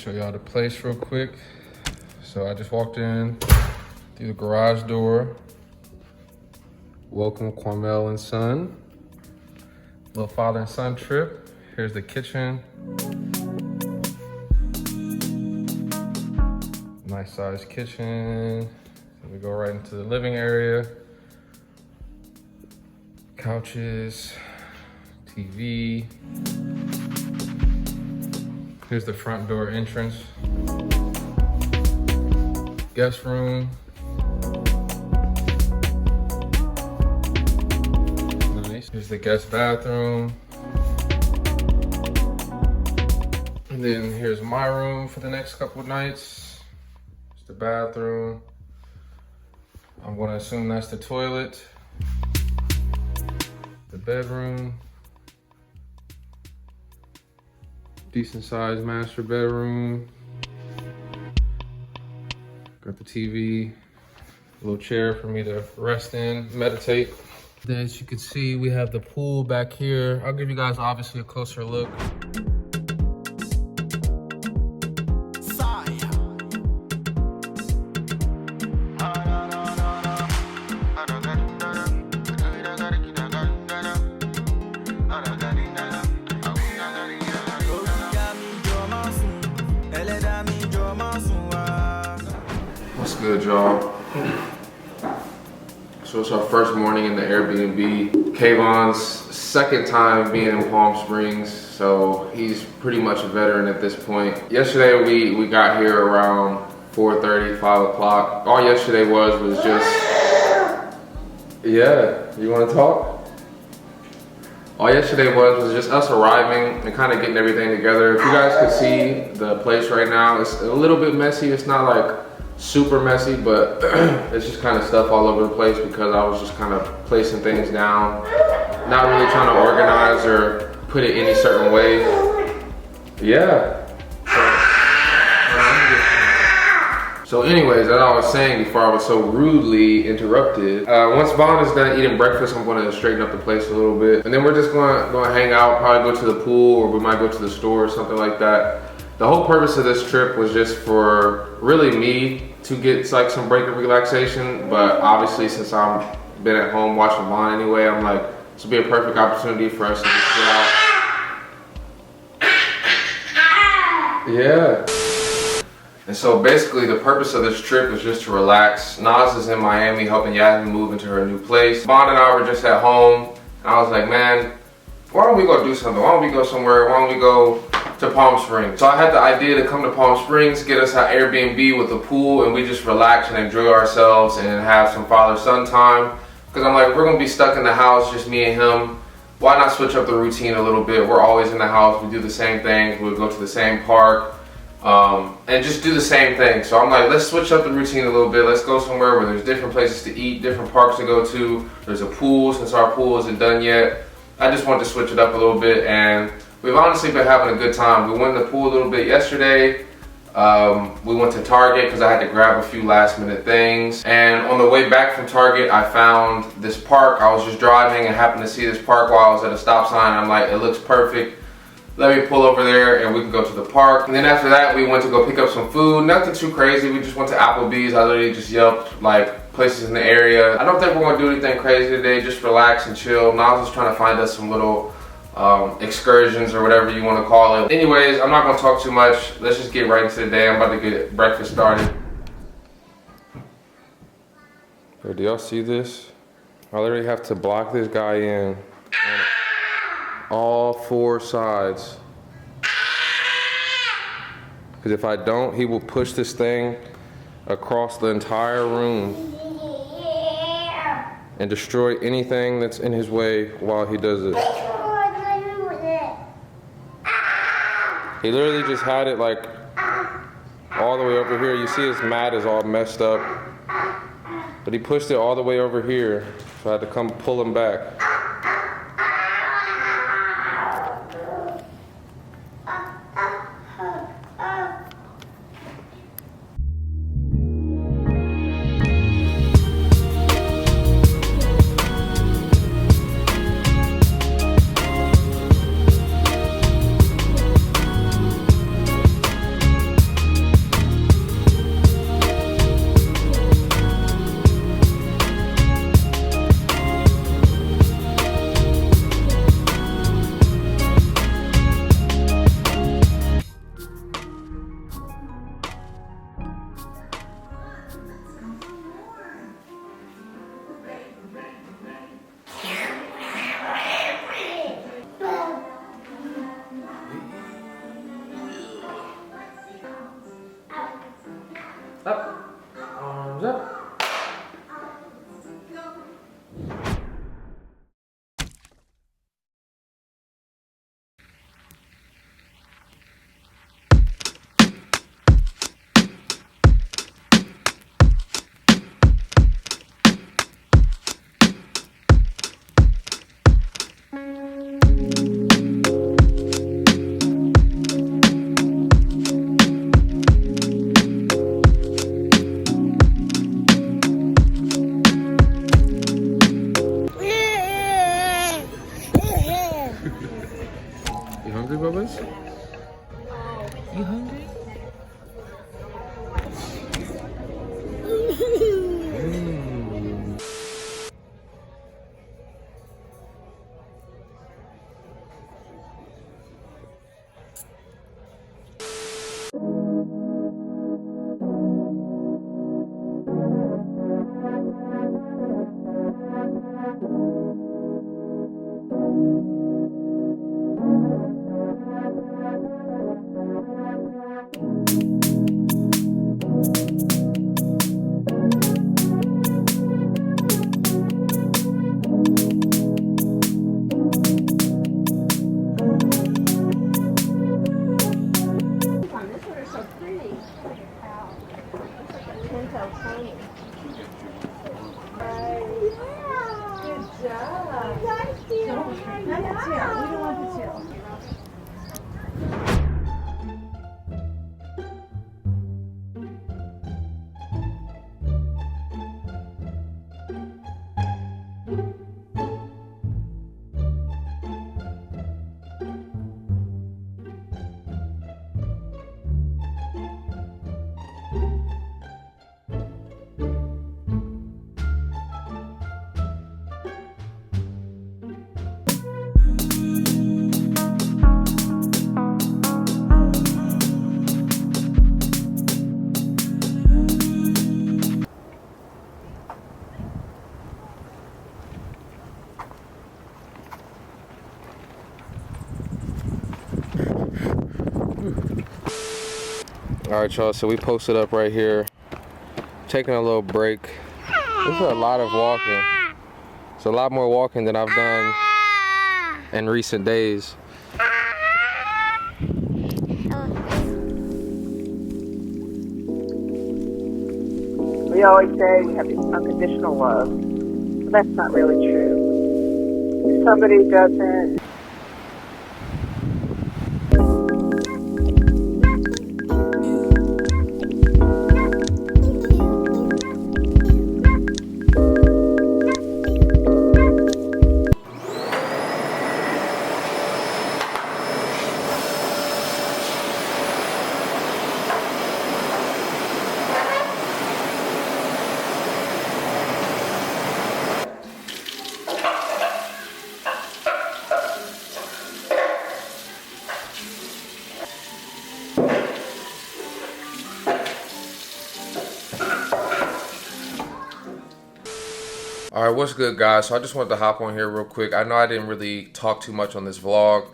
Show y'all the place real quick. So I just walked in through the garage door. Welcome Kwamel and son. Little father and son trip. Here's the kitchen. Nice sized kitchen. So we go right into the living area. Couches, TV. Here's the front door entrance. Guest room. Nice. Here's the guest bathroom. And then here's my room for the next couple of nights. It's the bathroom. I'm gonna assume that's the toilet. The bedroom. Decent sized master bedroom. Got the TV, a little chair for me to rest in, meditate. Then as you can see, we have the pool back here. I'll give you guys obviously a closer look. What's good, y'all? So it's our first morning in the Airbnb. Kavon's second time being in Palm Springs, so he's pretty much a veteran at this point. Yesterday we got here around 4:30, 5 o'clock. All yesterday was just, yeah, you wanna talk? All yesterday was just us arriving and kind of getting everything together. If you guys could see the place right now, it's a little bit messy. It's not like super messy, but it's just kind of stuff all over the place because I was just kind of placing things down, not really trying to organize or put it any certain way. Yeah. So anyways, as I was saying before I was so rudely interrupted, once Vaughn is done eating breakfast, I'm going to straighten up the place a little bit. And then we're just going to hang out, probably go to the pool, or we might go to the store or something like that. The whole purpose of this trip was just for really me to get like some break and relaxation. But obviously, since I've been at home watching Vaughn anyway, I'm like, this would be a perfect opportunity for us to just get out. Yeah. And so basically the purpose of this trip is just to relax. Naz is in Miami helping Yasmin move into her new place. Vaughn and I were just at home, and I was like, man, why don't we go do something? Why don't we go somewhere? Why don't we go to Palm Springs? So I had the idea to come to Palm Springs, get us an Airbnb with a pool, and we just relax and enjoy ourselves and have some father-son time. Because I'm like, we're gonna be stuck in the house, just me and him. Why not switch up the routine a little bit? We're always in the house, we do the same things, we go to the same park. And just do the same thing. So I'm like, let's switch up the routine a little bit. Let's go somewhere where there's different places to eat, different parks to go to. There's a pool, since our pool isn't done yet. I just wanted to switch it up a little bit, and we've honestly been having a good time. We went in the pool a little bit yesterday. We went to Target because I had to grab a few last minute things. And on the way back from Target, I found this park. I was just driving and happened to see this park while I was at a stop sign. I'm like, it looks perfect. Let me pull over there and we can go to the park. And then after that, we went to go pick up some food. Nothing too crazy. We just went to Applebee's. I literally just yelped like places in the area. I don't think we're gonna do anything crazy today. Just relax and chill. Naz was trying to find us some little excursions or whatever you want to call it. Anyways, I'm not gonna talk too much. Let's just get right into the day. I'm about to get breakfast started. Yo, do y'all see this? I literally have to block this guy in all four sides, because if I don't, he will push this thing across the entire room and destroy anything that's in his way while he does it. He literally just had it like all the way over here. You see his mat is all messed up, but he pushed it all the way over here, so I had to come pull him back. Thumbs up. You hungry, Bubba's? You hungry? All right, y'all, so we posted up right here, taking a little break. This is a lot of walking. It's a lot more walking than I've done in recent days. We always say we have this unconditional love, but that's not really true. If somebody doesn't All right, what's good, guys? So I just wanted to hop on here real quick. I know I didn't really talk too much on this vlog.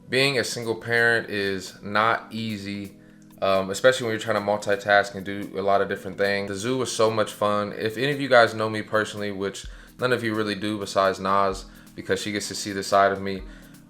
Being a single parent is not easy, especially when you're trying to multitask and do a lot of different things. The zoo was so much fun. If any of you guys know me personally, which none of you really do besides Naz, because she gets to see this side of me,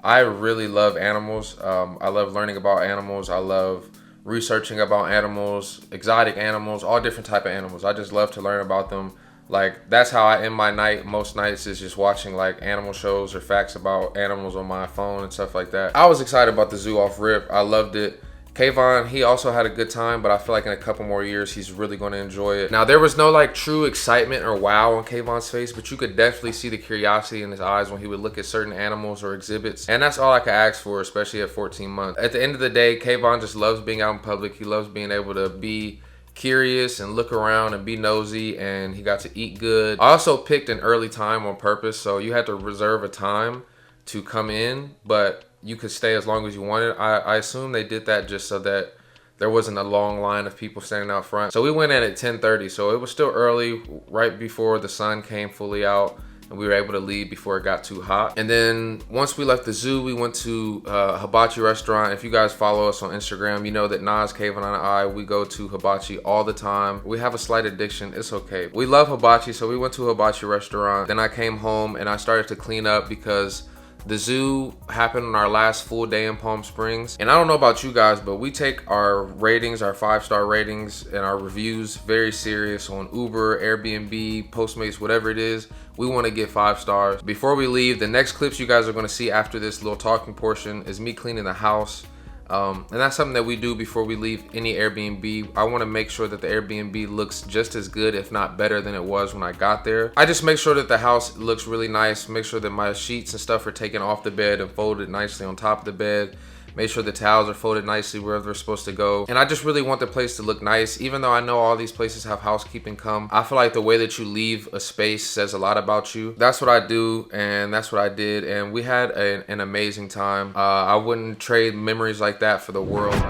I really love animals. I love learning about animals. I love researching about animals, exotic animals, all different type of animals. I just love to learn about them. Like, that's how I end my night most nights, is just watching like animal shows or facts about animals on my phone and stuff like that. I was excited about the zoo off rip. I loved it. Kavon, he also had a good time, but I feel like in a couple more years he's really going to enjoy it. Now, there was no like true excitement or wow on Kavon's face, but you could definitely see the curiosity in his eyes when he would look at certain animals or exhibits, and that's all I could ask for, especially at 14 months. At the end of the day, Kavon just loves being out in public. He loves being able to be curious and look around and be nosy, and he got to eat good. I also picked an early time on purpose, so you had to reserve a time to come in, but you could stay as long as you wanted. I assume they did that just so that there wasn't a long line of people standing out front. So we went in at 10:30, so it was still early, right before the sun came fully out. and we were able to leave before it got too hot. And then once we left the zoo, we went to a hibachi restaurant. If you guys follow us on Instagram, you know that Nas, Kavon, and I, we go to hibachi all the time. We have a slight addiction, it's okay. We love hibachi, so we went to a hibachi restaurant. Then I came home and I started to clean up because the zoo happened on our last full day in Palm Springs. And I don't know about you guys, but we take our ratings, our 5-star ratings and our reviews very serious on Uber, Airbnb, Postmates, whatever it is. We want to get 5 stars. Before we leave, the next clips you guys are going to see after this little talking portion is me cleaning the house. And that's something that we do before we leave any Airbnb. I want to make sure that the Airbnb looks just as good, if not better than it was when I got there. I just make sure that the house looks really nice, make sure that my sheets and stuff are taken off the bed and folded nicely on top of the bed. Make sure the towels are folded nicely wherever they're supposed to go. And I just really want the place to look nice. Even though I know all these places have housekeeping come, I feel like the way that you leave a space says a lot about you. That's what I do, and that's what I did. And we had an amazing time. I wouldn't trade memories like that for the world.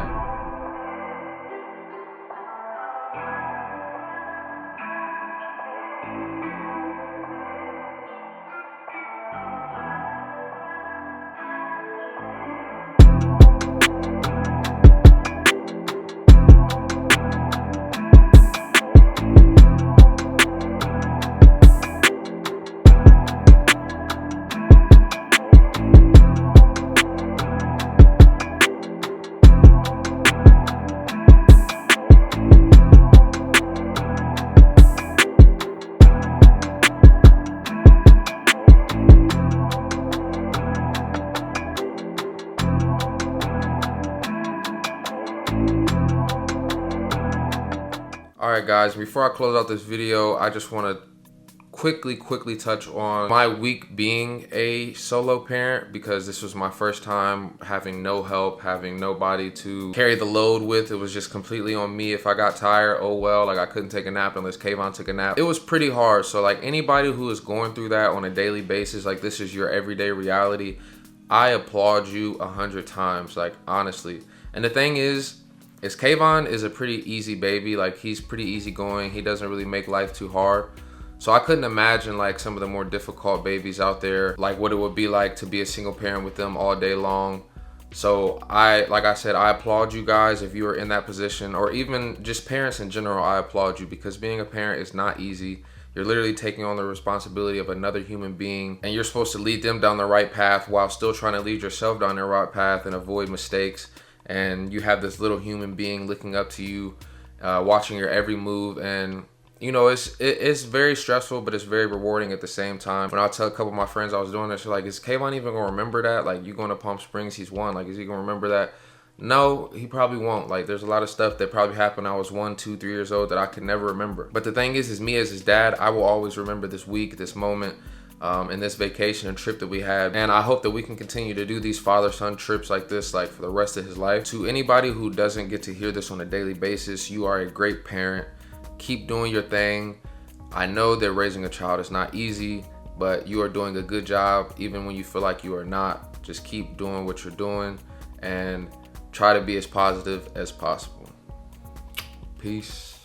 Alright guys, before I close out this video, I just want to quickly touch on my week being a solo parent, because this was my first time having no help, having nobody to carry the load with. It was just completely on me. If I got tired, oh well, like I couldn't take a nap unless Kavon took a nap. It was pretty hard. So like anybody who is going through that on a daily basis, like this is your everyday reality, I applaud you 100 times, like honestly. And the thing is Kavon is a pretty easy baby. Like he's pretty easygoing. He doesn't really make life too hard. So I couldn't imagine like some of the more difficult babies out there, like what it would be like to be a single parent with them all day long. So like I said, I applaud you guys if you are in that position, or even just parents in general. I applaud you, because being a parent is not easy. You're literally taking on the responsibility of another human being, and you're supposed to lead them down the right path while still trying to lead yourself down the right path and avoid mistakes. And you have this little human being looking up to you, watching your every move. And you know, it's very stressful, but it's very rewarding at the same time. When I tell a couple of my friends I was doing this, they're like, is Kavon even gonna remember that? Like, you going to Palm Springs, he's 1, like, is he gonna remember that? No, he probably won't. Like, there's a lot of stuff that probably happened when I was 1, 2, 3 years old that I could never remember. But the thing is me as his dad, I will always remember this week, this moment, and this vacation and trip that we had. And I hope that we can continue to do these father-son trips like this, like for the rest of his life. To anybody who doesn't get to hear this on a daily basis, you are a great parent. Keep doing your thing. I know that raising a child is not easy, but you are doing a good job even when you feel like you are not. Just keep doing what you're doing and try to be as positive as possible. Peace.